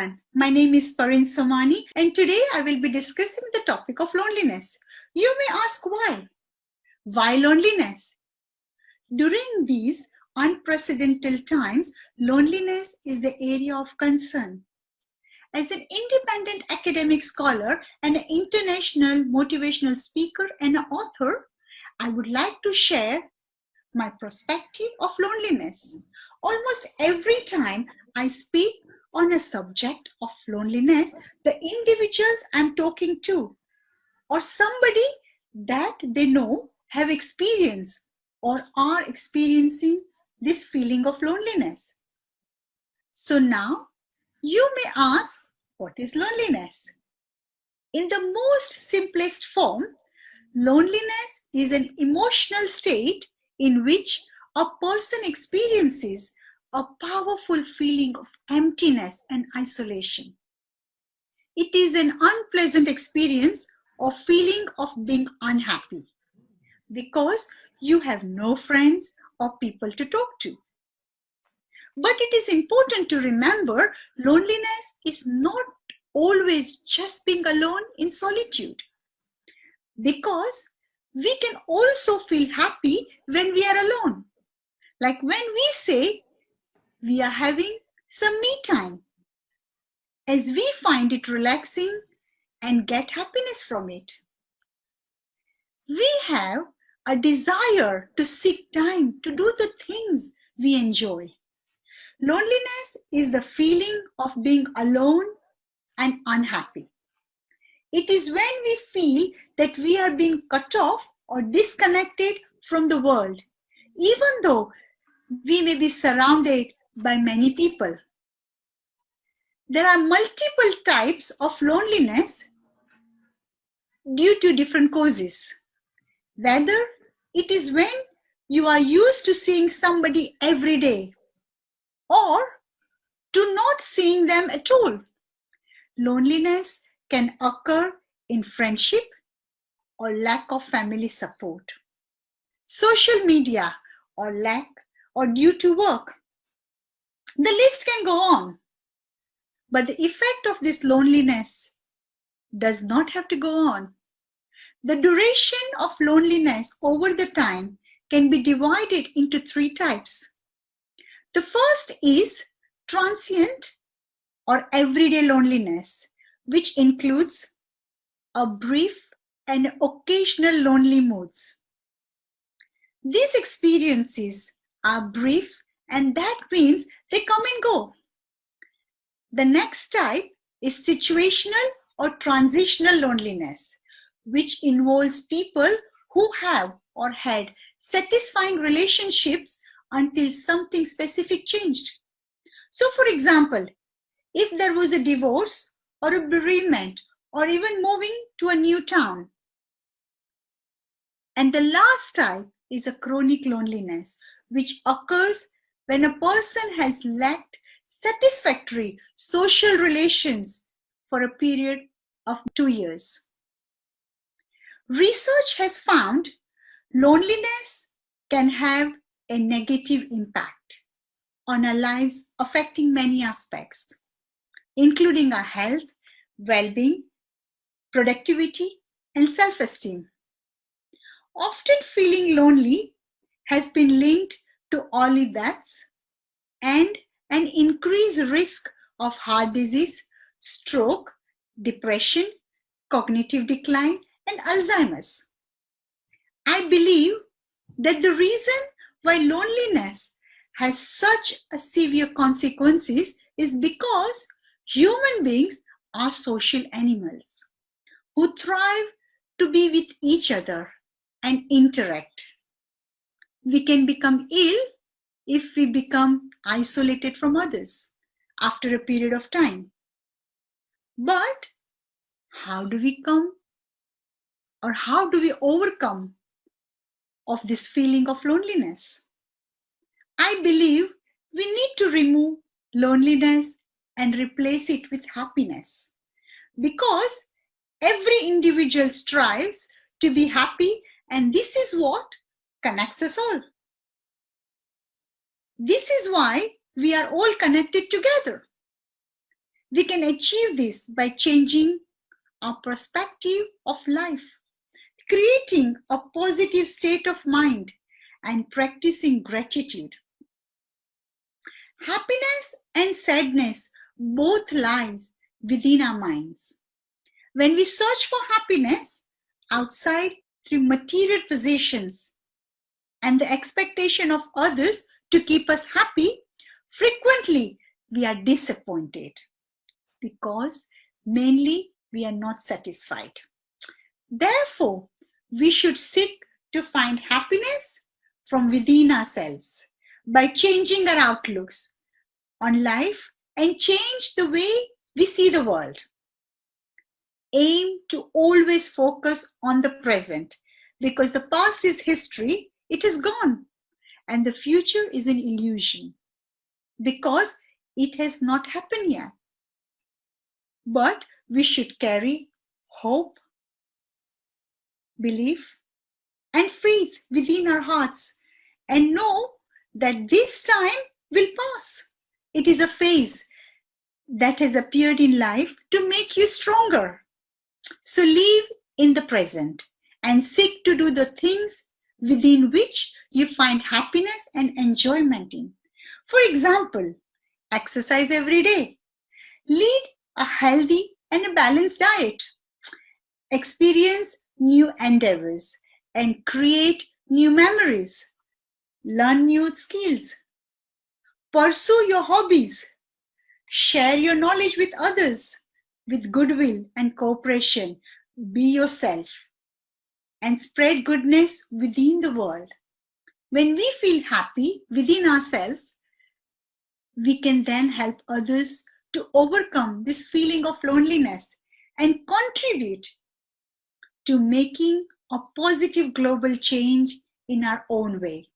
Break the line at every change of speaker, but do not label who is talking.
My name is Parin Somani, and today I will be discussing the topic of loneliness. You may ask why? Why loneliness? During these unprecedented times, loneliness is the area of concern. As an independent academic scholar and an international motivational speaker and an author, I would like to share my perspective of loneliness. Almost every time I speak on a subject of loneliness, the individuals I'm talking to or somebody that they know have experienced or are experiencing this feeling of loneliness. So now you may ask, what is loneliness? In the most simplest form, loneliness is an emotional state in which a person experiences a powerful feeling of emptiness and isolation. It is an unpleasant experience of feeling of being unhappy because you have no friends or people to talk to. But it is important to remember loneliness is not always just being alone in solitude, because we can also feel happy when we are alone. Like when we say we are having some me time, as we find it relaxing and get happiness from it. We have a desire to seek time to do the things we enjoy. Loneliness is the feeling of being alone and unhappy. It is when we feel that we are being cut off or disconnected from the world, even though we may be surrounded by many people. There are multiple types of loneliness due to different causes. Whether it is when you are used to seeing somebody every day or to not seeing them at all. Loneliness can occur in friendship or lack of family support, social media or lack or due to work. The list can go on. But the effect of this loneliness does not have to go on. The duration of loneliness over the time can be divided into three types. The first is transient or everyday loneliness, which includes a brief and occasional lonely moods. These experiences are brief, and that means they come and go. The next type is situational or transitional loneliness, which involves people who have or had satisfying relationships until something specific changed. So, for example, if there was a divorce or a bereavement or even moving to a new town. And the last type is a chronic loneliness, which occurs when a person has lacked satisfactory social relations for a period of 2 years. Research has found loneliness can have a negative impact on our lives, affecting many aspects, including our health, well-being, productivity, and self-esteem. Often feeling lonely has been linked to early deaths and an increased risk of heart disease, stroke, depression, cognitive decline, and Alzheimer's. I believe that the reason why loneliness has such a severe consequences is because human beings are social animals who thrive to be with each other and interact. We can become ill if we become isolated from others after a period of time. But how do we overcome of this feeling of loneliness? I believe we need to remove loneliness and replace it with happiness, because every individual strives to be happy, and this is what connects us all. This is why we are all connected together. We can achieve this by changing our perspective of life, creating a positive state of mind, and practicing gratitude. Happiness and sadness both lies within our minds. When we search for happiness outside through material possessions and the expectation of others to keep us happy, frequently we are disappointed because mainly we are not satisfied. Therefore, we should seek to find happiness from within ourselves by changing our outlooks on life and change the way we see the world. Aim to always focus on the present because the past is history, it is gone, and the future is an illusion because it has not happened yet. But we should carry hope, belief, and faith within our hearts and know that this time will pass. It is a phase that has appeared in life to make you stronger. So live in the present and seek to do the things within which you find happiness and enjoyment in. For example, exercise every day. Lead a healthy and a balanced diet. Experience new endeavors and create new memories. Learn new skills. Pursue your hobbies. Share your knowledge with others with goodwill and cooperation. Be yourself and spread goodness within the world. When we feel happy within ourselves, we can then help others to overcome this feeling of loneliness and contribute to making a positive global change in our own way.